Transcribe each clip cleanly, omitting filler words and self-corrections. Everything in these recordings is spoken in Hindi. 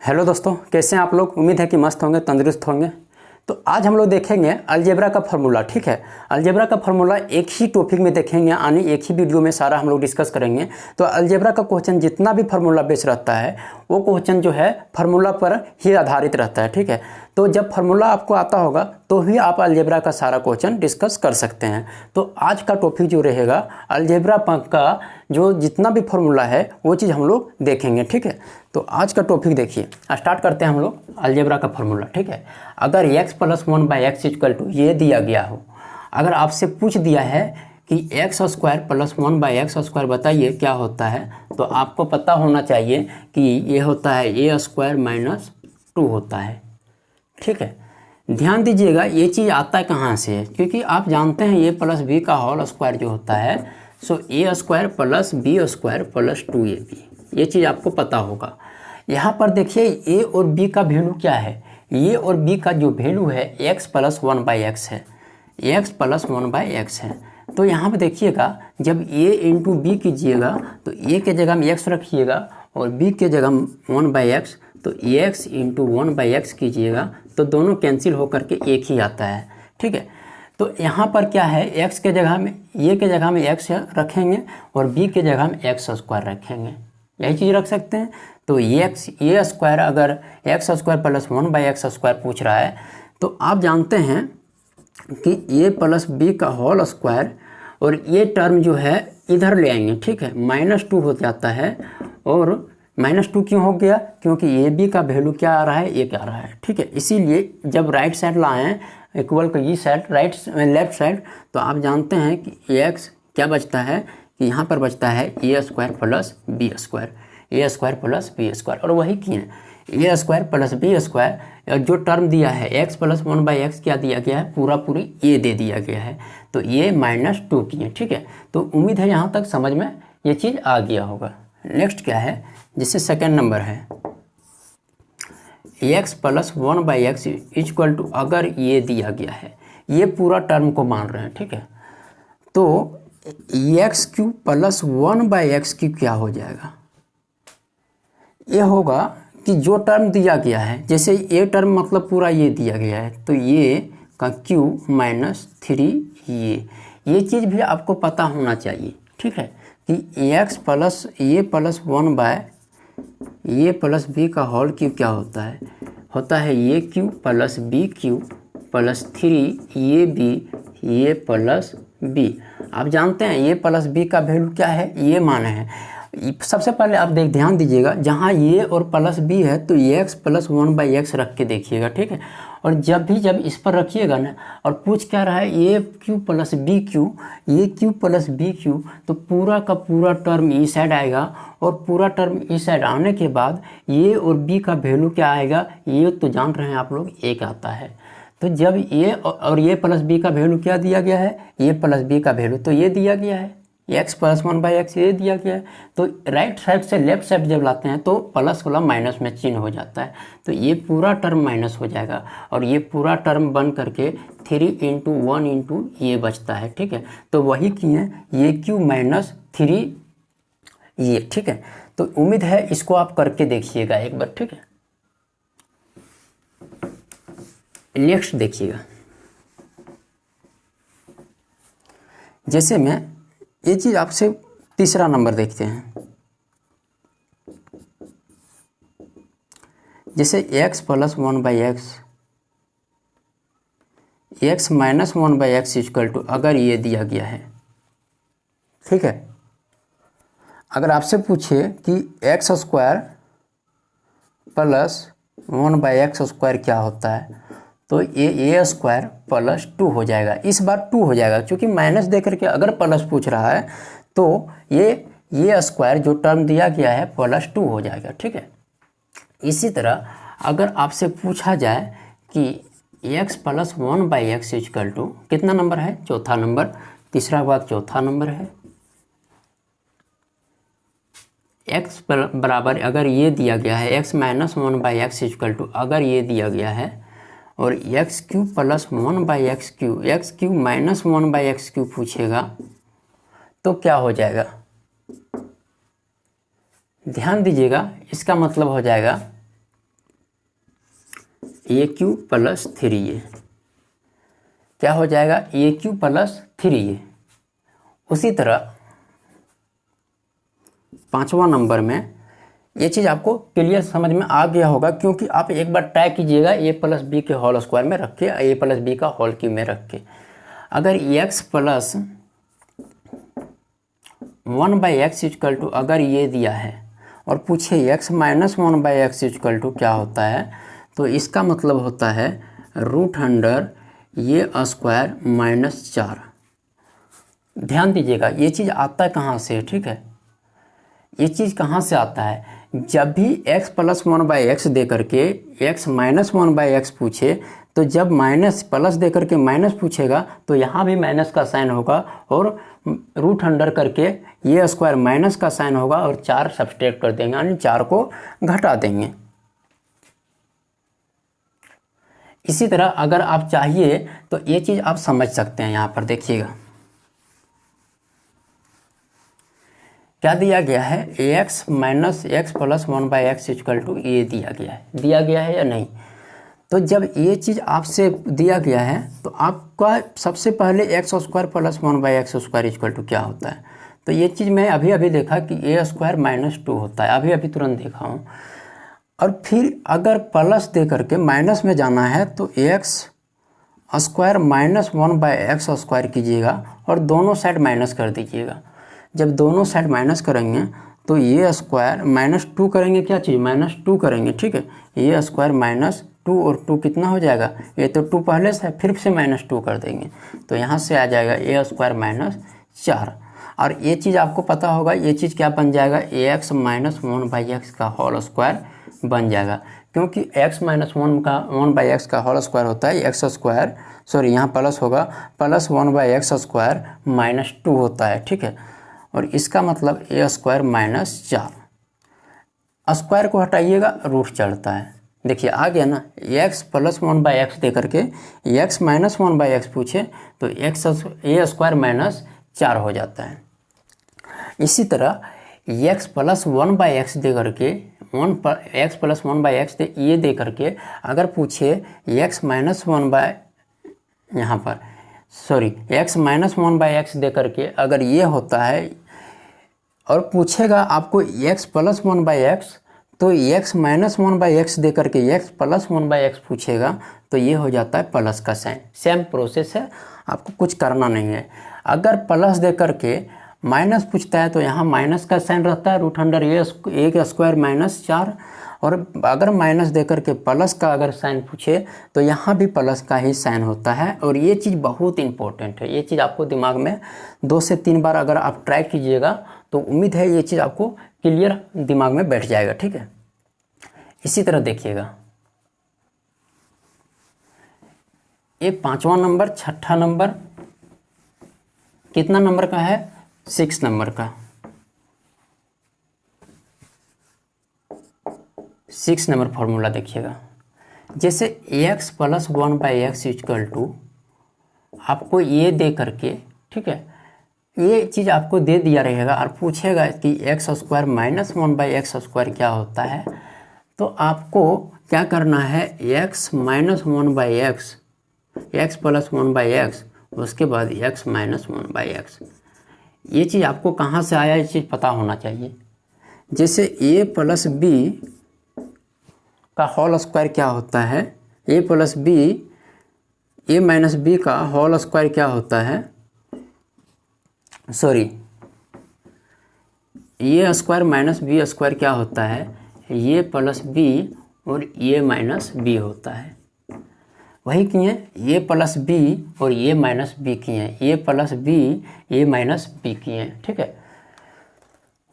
हेलो दोस्तों, कैसे हैं आप लोग। उम्मीद है कि मस्त होंगे, तंदुरुस्त होंगे। तो आज हम लोग देखेंगे अलजेब्रा का फार्मूला। ठीक है, अलजेब्रा का फार्मूला एक ही टॉपिक में देखेंगे, यानी एक ही वीडियो में सारा हम लोग डिस्कस करेंगे। तो अलजेब्रा का क्वेश्चन जितना भी फार्मूला बेस्ड रहता है वो क्वेश्चन जो है फार्मूला पर ही आधारित रहता है। ठीक है, तो जब फार्मूला आपको आता होगा तो ही आप अलजेब्रा का सारा क्वेश्चन डिस्कस कर सकते हैं। तो आज का टॉपिक जो रहेगा अलजेब्रा का जो जितना भी फार्मूला है वो चीज़ हम लोग देखेंगे। ठीक है, तो आज का टॉपिक देखिए, स्टार्ट करते हैं हम लोग अलजेब्रा का फार्मूला। ठीक है, अगर x + 1/x = ये दिया गया हो, अगर आपसे पूछ दिया है कि x² + 1/x² बताइए क्या होता है, तो आपको पता होना चाहिए कि ये होता है a² - 2 होता है। ठीक है, ध्यान दीजिएगा ये चीज़ आता है कहाँ से, क्योंकि आप जानते हैं a + b का होल स्क्वायर जो होता है, सो a² + b² + 2ab, ये चीज़ आपको पता होगा। यहाँ पर देखिए a और b का वैल्यू क्या है, a और b का जो वैल्यू है x + 1/x है, x + 1/x है। तो यहाँ पर देखिएगा जब a × b कीजिएगा तो a के जगह में x रखिएगा और b के जगह में 1/x, तो x × 1/x कीजिएगा तो दोनों कैंसिल होकर के एक ही आता है। ठीक है, तो यहाँ पर क्या है, x के जगह में a के जगह में x रखेंगे और b के जगह में x² रखेंगे, यही चीज़ रख सकते हैं। तो a² अगर x² + 1/x² पूछ रहा है तो आप जानते हैं कि a + b का होल स्क्वायर, और ये टर्म जो है इधर ले आएंगे। ठीक है, -2 हो जाता है, और -2 क्यों हो गया, क्योंकि ए बी का वैल्यू क्या आ रहा है, 1 आ रहा है। ठीक है, इसीलिए जब राइट साइड लाएँ इक्वल टू ई साइड लेफ्ट साइड, तो आप जानते हैं कि x क्या बचता है कि यहाँ पर बचता है a² + b², और वही किए a² + b², जो टर्म दिया है x + 1/x क्या दिया गया है, पूरी a दे दिया गया है, तो ये -2 किए। ठीक है, तो उम्मीद है यहाँ तक समझ में ये चीज़ आ गया होगा। नेक्स्ट क्या है, जिससे सेकेंड नंबर है x + 1/x = अगर ये दिया गया है, ये पूरा टर्म को मान रहे हैं। ठीक है, तो x³ + 1/x³ क्या हो जाएगा, ये होगा कि जो टर्म दिया गया है, जैसे ये टर्म मतलब पूरा ये दिया गया है, तो ये का q - 3 ये चीज़ भी आपको पता होना चाहिए। ठीक है, कि x + a + 1/a + b का होल क्यूब क्या होता है a³ + b³ + 3ab a + b। आप जानते हैं a + b का वैल्यू क्या है, ये मान है। सबसे पहले आप ध्यान दीजिएगा, जहाँ a और +b है तो x + 1/x रख के देखिएगा। ठीक है, और जब इस पर रखिएगा ना, और पूछ क्या रहा है a³ + b³, a³ + b³, तो पूरा का पूरा टर्म ई साइड आएगा, और पूरा टर्म ई साइड आने के बाद a और b का वैल्यू क्या आएगा, ये तो जान रहे हैं आप लोग, 1 आता है। तो जब a और a + b का वैल्यू क्या दिया गया है, a + b का वैल्यू तो ये दिया गया है, x + 1/x ये दिया गया है। तो राइट साइड से लेफ्ट साइड जब लाते हैं तो प्लस वाला माइनस में चिन्ह हो जाता है, तो ये पूरा टर्म माइनस हो जाएगा, और ये पूरा टर्म बन करके 3 × 1 × ये बचता है। ठीक है, तो वही किए a³ - 3 ये। ठीक है, तो उम्मीद है इसको आप करके देखिएगा एक बार। ठीक है, नेक्स्ट देखिएगा, जैसे मैं ये चीज़ आपसे तीसरा नंबर देखते हैं, जैसे x + 1/x x - 1/x = अगर ये दिया गया है। ठीक है, अगर आपसे पूछे कि x² + 1/x² क्या होता है, तो ये a² + 2 हो जाएगा। इस बार 2 हो जाएगा, क्योंकि माइनस दे करके अगर प्लस पूछ रहा है तो ये स्क्वायर जो टर्म दिया गया है +2 हो जाएगा। ठीक है, इसी तरह अगर आपसे पूछा जाए कि x + 1/x = कितना नंबर है, चौथा नंबर, तीसरा भाग चौथा नंबर है। x बराबर अगर ये दिया गया है x - 1/x = अगर ये दिया गया है, और x³ + 1/x³ x³ - 1/x³ पूछेगा तो क्या हो जाएगा, ध्यान दीजिएगा, इसका मतलब हो जाएगा ए क्यू प्लस 3a क्या हो जाएगा, ए क्यू प्लस 3a। उसी तरह 5वां नंबर में ये चीज़ आपको क्लियर समझ में आ गया होगा, क्योंकि आप एक बार ट्राई कीजिएगा ए प्लस बी के होल स्क्वायर में रख के, ए प्लस बी का होल क्यूब में रख के। अगर x plus 1/x equal to अगर ये दिया है और पूछे x minus 1/x equal to क्या होता है, तो इसका मतलब होता है √अंडर ये स्क्वायर माइनस 4। ध्यान दीजिएगा ये चीज़ आता है कहाँ से, ठीक है, ये चीज़ कहाँ से आता है, जब भी x प्लस 1/x दे करके x माइनस 1/x पूछे, तो जब माइनस प्लस दे करके माइनस पूछेगा तो यहाँ भी माइनस का साइन होगा और √अंडर करके ये स्क्वायर माइनस का साइन होगा और 4 सब्सट्रैक्ट कर देंगे, यानी 4 को घटा देंगे। इसी तरह अगर आप चाहिए तो ये चीज़ आप समझ सकते हैं। यहाँ पर देखिएगा क्या दिया गया है, x minus x plus 1/x equal to ये दिया गया है या नहीं। तो जब ये चीज़ आपसे दिया गया है तो आपका सबसे पहले x square plus 1/x square equal to क्या होता है। तो ये चीज़ मैं अभी अभी देखा कि ए स्क्वायर माइनस 2 होता है, अभी अभी तुरंत देखा हूँ। और फिर अगर प्लस दे करके माइनस में जाना है तो x square minus 1/x square कीजिएगा और दोनों साइड माइनस कर दीजिएगा। जब दोनों साइड माइनस करेंगे तो ये स्क्वायर माइनस 2 करेंगे, क्या चीज़ -2 करेंगे, ठीक है। ये स्क्वायर -2 और 2 कितना हो जाएगा, ये तो 2 पहले से फिर से -2 कर देंगे, तो यहाँ से आ जाएगा ए स्क्वायर -4। और ये चीज़ आपको पता होगा, ये चीज़ क्या बन जाएगा, एक्स माइनस 1/x का होल स्क्वायर बन जाएगा, क्योंकि x माइनस 1/x का होल स्क्वायर होता है एक्स स्क्वायर, सॉरी यहाँ प्लस होगा, प्लस 1/x स्क्वायर -2 होता है, ठीक है। और इसका मतलब ए स्क्वायर -4, स्क्वायर को हटाइएगा रूट चढ़ता है। देखिए आ गया ना, x प्लस 1/x दे करके x माइनस 1/x पूछे तो x ए स्क्वायर -4 हो जाता है। इसी तरह x प्लस 1/x दे करके x प्लस 1/x ये दे करके अगर पूछे x माइनस 1/x दे करके अगर ये होता है और पूछेगा आपको x प्लस 1/x, तो x माइनस 1/x दे करके x प्लस 1/x पूछेगा तो ये हो जाता है प्लस का साइन। सेम प्रोसेस है, आपको कुछ करना नहीं है। अगर प्लस दे करके माइनस पूछता है तो यहाँ माइनस का साइन रहता है, √अंडर ये स्क्वायर -4। और अगर माइनस दे करके प्लस का अगर साइन पूछे तो यहाँ भी प्लस का ही साइन होता है। और ये चीज़ बहुत इंपॉर्टेंट है, ये चीज़ आपको दिमाग में 2 से 3 बार अगर आप ट्राई कीजिएगा तो उम्मीद है ये चीज़ आपको क्लियर दिमाग में बैठ जाएगा, ठीक है। इसी तरह देखिएगा ये 5वां नंबर, 6ठा नंबर कितना नंबर का है, 6 नंबर का। 6 नंबर फॉर्मूला देखिएगा, जैसे x plus 1/x equal to आपको ये दे करके, ठीक है, ये चीज़ आपको दे दिया रहेगा और पूछेगा कि x square minus 1/x square क्या होता है, तो आपको क्या करना है, x minus 1/x, x plus 1/x, उसके बाद x माइनस 1/x। ये चीज़ आपको कहाँ से आया, ये चीज़ पता होना चाहिए। जैसे a प्लस b का होल स्क्वायर क्या होता है, a plus b, a minus b का होल स्क्वायर क्या होता है, सॉरी ये स्क्वायर माइनस बी स्क्वायर क्या होता है, ये प्लस बी और ये माइनस बी होता है। वही किए ये प्लस बी और ये माइनस बी किए, ये प्लस बी ये माइनस बी किए, ठीक है।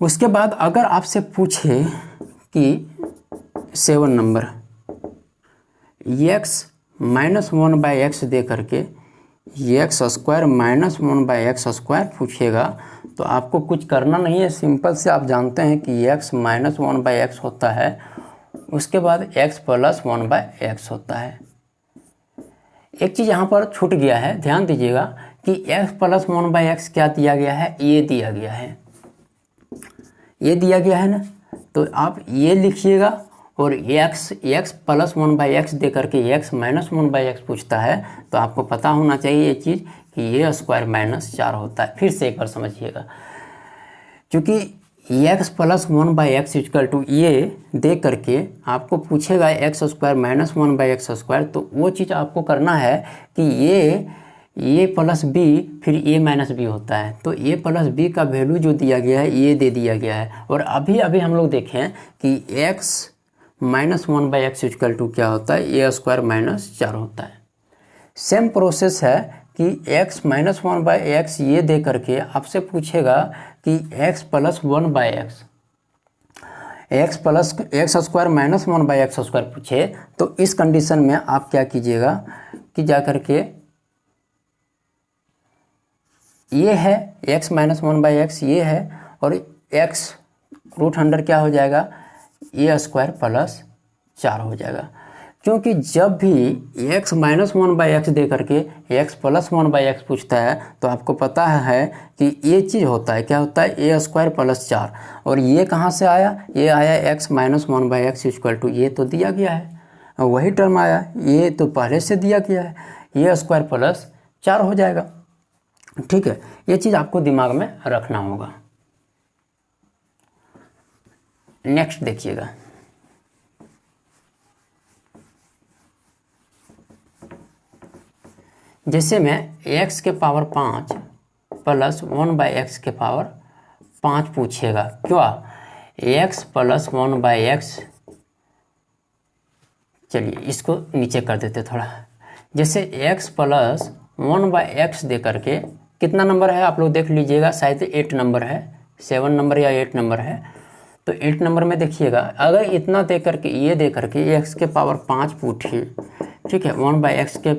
उसके बाद अगर आपसे पूछे कि 7 नंबर x माइनस 1/x दे करके x square minus 1/x square पूछेगा तो आपको कुछ करना नहीं है, सिंपल से आप जानते हैं कि x माइनस 1/x होता है, उसके बाद x प्लस 1/x होता है। एक चीज़ यहाँ पर छूट गया है, ध्यान दीजिएगा कि x प्लस 1/x क्या दिया गया है, ये दिया गया है, ये दिया गया है ना, तो आप ये लिखिएगा और एक्स प्लस 1/x दे करके एक्स माइनस 1/x पूछता है तो आपको पता होना चाहिए ये चीज़ कि ये स्क्वायर -4 होता है। फिर से एक बार समझिएगा, क्योंकि x plus 1/x equal to ये दे करके आपको पूछेगा एक्स स्क्वायर माइनस 1/x², तो वो चीज़ आपको करना है कि ए प्लस बी फिर ए माइनस बी होता है, तो ए प्लस बी का वैल्यू जो दिया गया है ये दे दिया गया है। और अभी हम लोग देखें कि x minus 1/x equal to क्या होता है, a² -4 होता है। सेम प्रोसेस है कि x माइनस 1/x ये दे करके आपसे पूछेगा कि x plus 1/x, x² minus 1/x² पूछे, तो इस कंडीशन में आप क्या कीजिएगा कि जा करके ये है x माइनस 1/x ये है, और x रूट अंडर क्या हो जाएगा, a² +4 हो जाएगा। क्योंकि जब भी x माइनस 1/x दे करके x प्लस 1/x पूछता है तो आपको पता है कि ये चीज़ होता है, क्या होता है, a² +4। और ये कहाँ से आया, ये आया x minus 1/x equal to ये तो दिया गया है, वही टर्म आया, ये तो पहले से दिया गया है, a² +4 हो जाएगा। ठीक है, ये चीज़ आपको दिमाग में रखना होगा। नेक्स्ट देखिएगा, जैसे मैं x के पावर 5 प्लस 1/x के पावर 5 पूछेगा, क्या x प्लस 1/x, चलिए इसको नीचे कर देते थोड़ा। जैसे x प्लस 1/x दे करके कितना नंबर है आप लोग देख लीजिएगा, शायद 8 नंबर है, 7 नंबर या 8 नंबर है। तो 8 नंबर में देखिएगा, अगर इतना दे करके ये दे करके x के पावर 5 पूछिए, ठीक है, 1/x के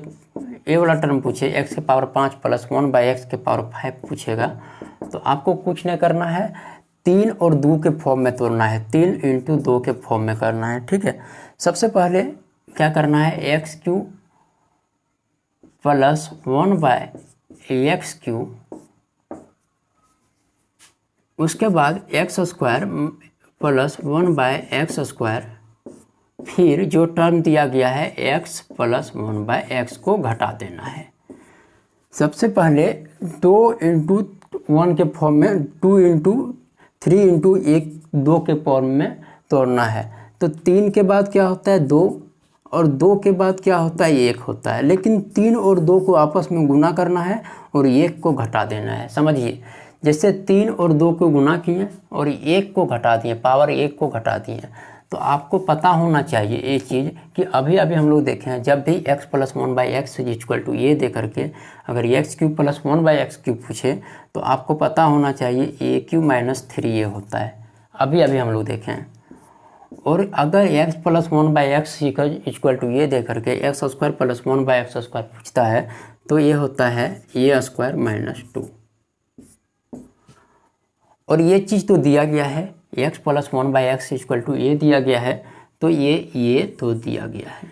ये वाला टर्म पूछे, x के पावर 5 प्लस 1/x के पावर 5 पूछेगा, तो आपको कुछ नहीं करना है, 3 और 2 के फॉर्म में तोड़ना है, 3 × 2 के फॉर्म में करना है। ठीक है, सबसे पहले क्या करना है, x³ प्लस 1/x³, उसके बाद x² प्लस 1/x², फिर जो टर्म दिया गया है x प्लस 1/x को घटा देना है। सबसे पहले 2 × 1 के फॉर्म में, 2 × 3 × 1 2 के फॉर्म में तोड़ना है। तो 3 के बाद क्या होता है, 2, और 2 के बाद क्या होता है, 1 होता है। लेकिन 3 और 2 को आपस में गुना करना है और 1 को घटा देना है। समझिए, जैसे 3 और 2 को गुना किए और 1 को घटा दिए, पावर 1 को घटा दिए, तो आपको पता होना चाहिए ये चीज़ कि अभी हम लोग देखें हैं, जब भी x plus 1/x equal to ये दे करके अगर x³ प्लस 1/x³ पूछे तो आपको पता होना चाहिए a³ - 3a होता है। अभी हम लोग देखें हैं। और अगर x plus 1/x equal to ये दे करके x² प्लस 1/x² पूछता है तो ये होता है a² - 2। और ये चीज़ तो दिया गया है, x plus 1/x equal to ये दिया गया है, तो ये तो दिया गया है।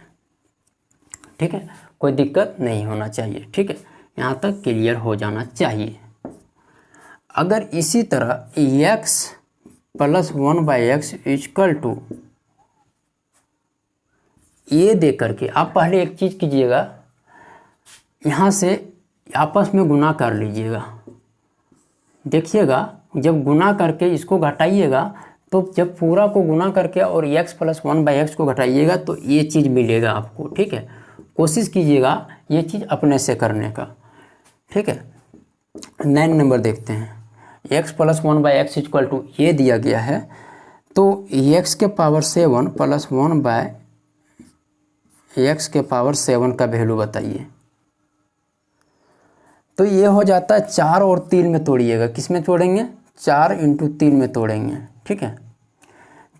ठीक है, कोई दिक्कत नहीं होना चाहिए। ठीक है, यहाँ तक क्लियर हो जाना चाहिए। अगर इसी तरह x plus 1/x equal to ये दे करके आप पहले एक चीज़ कीजिएगा, यहाँ से आपस में गुना कर लीजिएगा। देखिएगा, जब गुना करके इसको घटाइएगा तो जब पूरा को गुना करके और x प्लस 1/x को घटाइएगा तो ये चीज़ मिलेगा आपको। ठीक है, कोशिश कीजिएगा ये चीज़ अपने से करने का। ठीक है, 9 नंबर देखते हैं, x plus 1/x equal to ये दिया गया है, तो x के पावर 7 प्लस 1/x के पावर 7 का वैल्यू बताइए। तो ये हो जाता है 4 और 3 में तोड़िएगा, किस में तोड़ेंगे, 4 × 3 में तोड़ेंगे। ठीक है,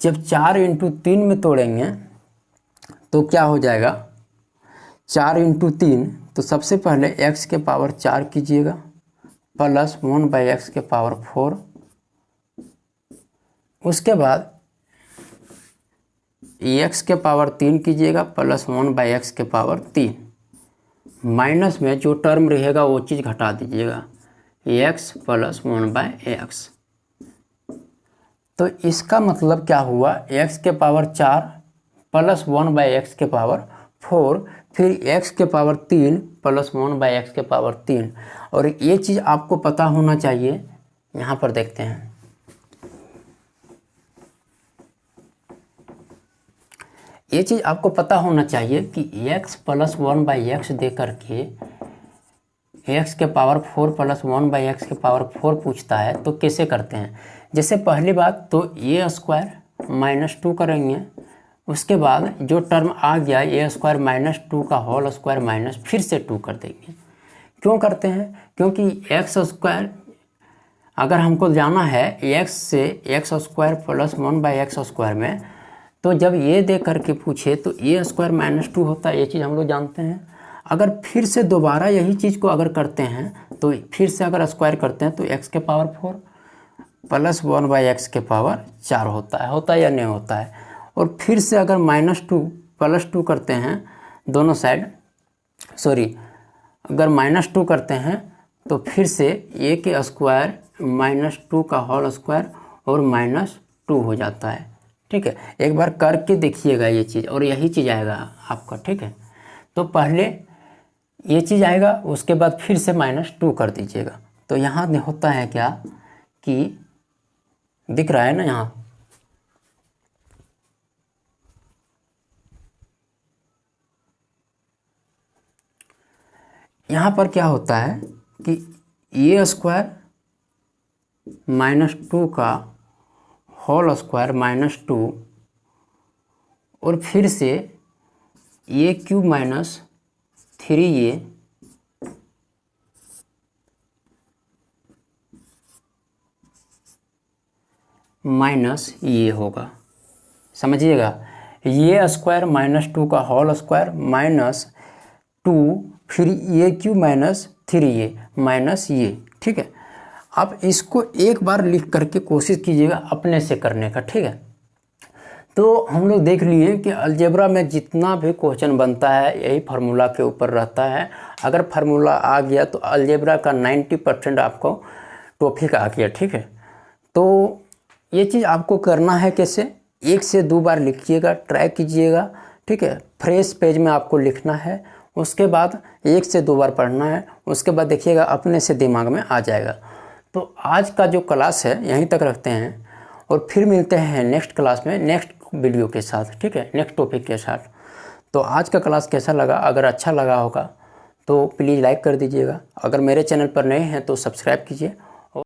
जब 4 × 3 में तोड़ेंगे तो क्या हो जाएगा, 4 × 3, तो सबसे पहले x के पावर 4 कीजिएगा प्लस 1/x के पावर 4, उसके बाद x के पावर 3 कीजिएगा प्लस 1/x के पावर 3, माइनस में जो टर्म रहेगा वो चीज़ घटा दीजिएगा, x प्लस 1/x। तो इसका मतलब क्या हुआ, x के पावर 4 प्लस 1/x के पावर 4, फिर x के पावर 3 प्लस 1/x के पावर 3। और ये चीज़ आपको पता होना चाहिए, यहाँ पर देखते हैं, ये चीज़ आपको पता होना चाहिए कि x प्लस 1/x दे करके x के पावर 4 प्लस 1/x के पावर 4 पूछता है तो कैसे करते हैं। जैसे पहली बात तो a स्क्वायर माइनस 2 करेंगे, उसके बाद जो टर्म आ गया a² - 2 का होल स्क्वायर माइनस फिर से 2 कर देंगे। क्यों करते हैं? क्योंकि x² अगर हमको जाना है x से x² प्लस 1/x² में, तो जब ये दे करके पूछे तो a² - 2 होता है, ये चीज़ हम लोग जानते हैं। अगर फिर से दोबारा यही चीज़ को अगर करते हैं तो फिर से अगर स्क्वायर करते हैं तो x के पावर 4 प्लस 1/x के पावर 4 होता है या नहीं होता है। और फिर से अगर -2 प्लस 2 करते हैं दोनों साइड, अगर -2 करते हैं तो फिर से a के स्क्वायर -2 का होल स्क्वायर और -2 हो जाता है। ठीक है, एक बार करके देखिएगा ये चीज़ और यही चीज़ आएगा आपका। ठीक है, तो पहले ये चीज़ आएगा, उसके बाद फिर से -2 कर दीजिएगा। तो यहाँ होता है क्या कि दिख रहा है ना, यहाँ पर क्या होता है कि a² - 2 का होल स्क्वायर -2 और फिर से a³ - 3a माइनस ये होगा। समझिएगा, a² - 2 का होल स्क्वायर -2 फिर a³ - 3a माइनस ये। ठीक है, आप इसको एक बार लिख करके कोशिश कीजिएगा अपने से करने का। ठीक है, तो हम लोग देख लिए कि अलजेब्रा में जितना भी क्वेश्चन बनता है यही फार्मूला के ऊपर रहता है। अगर फार्मूला आ गया तो अलजेब्रा का 90% आपको टॉपिक आ गया। ठीक है, तो ये चीज़ आपको करना है कैसे, 1 से 2 बार लिखिएगा, ट्राई कीजिएगा। ठीक है, फ्रेश पेज में आपको लिखना है, उसके बाद 1 से 2 बार पढ़ना है, उसके बाद देखिएगा अपने से दिमाग में आ जाएगा। तो आज का जो क्लास है यहीं तक रखते हैं और फिर मिलते हैं नेक्स्ट क्लास में नेक्स्ट वीडियो के साथ। ठीक है, नेक्स्ट टॉपिक के साथ। तो आज का क्लास कैसा लगा? अगर अच्छा लगा होगा तो प्लीज़ लाइक कर दीजिएगा। अगर मेरे चैनल पर नए हैं तो सब्सक्राइब कीजिए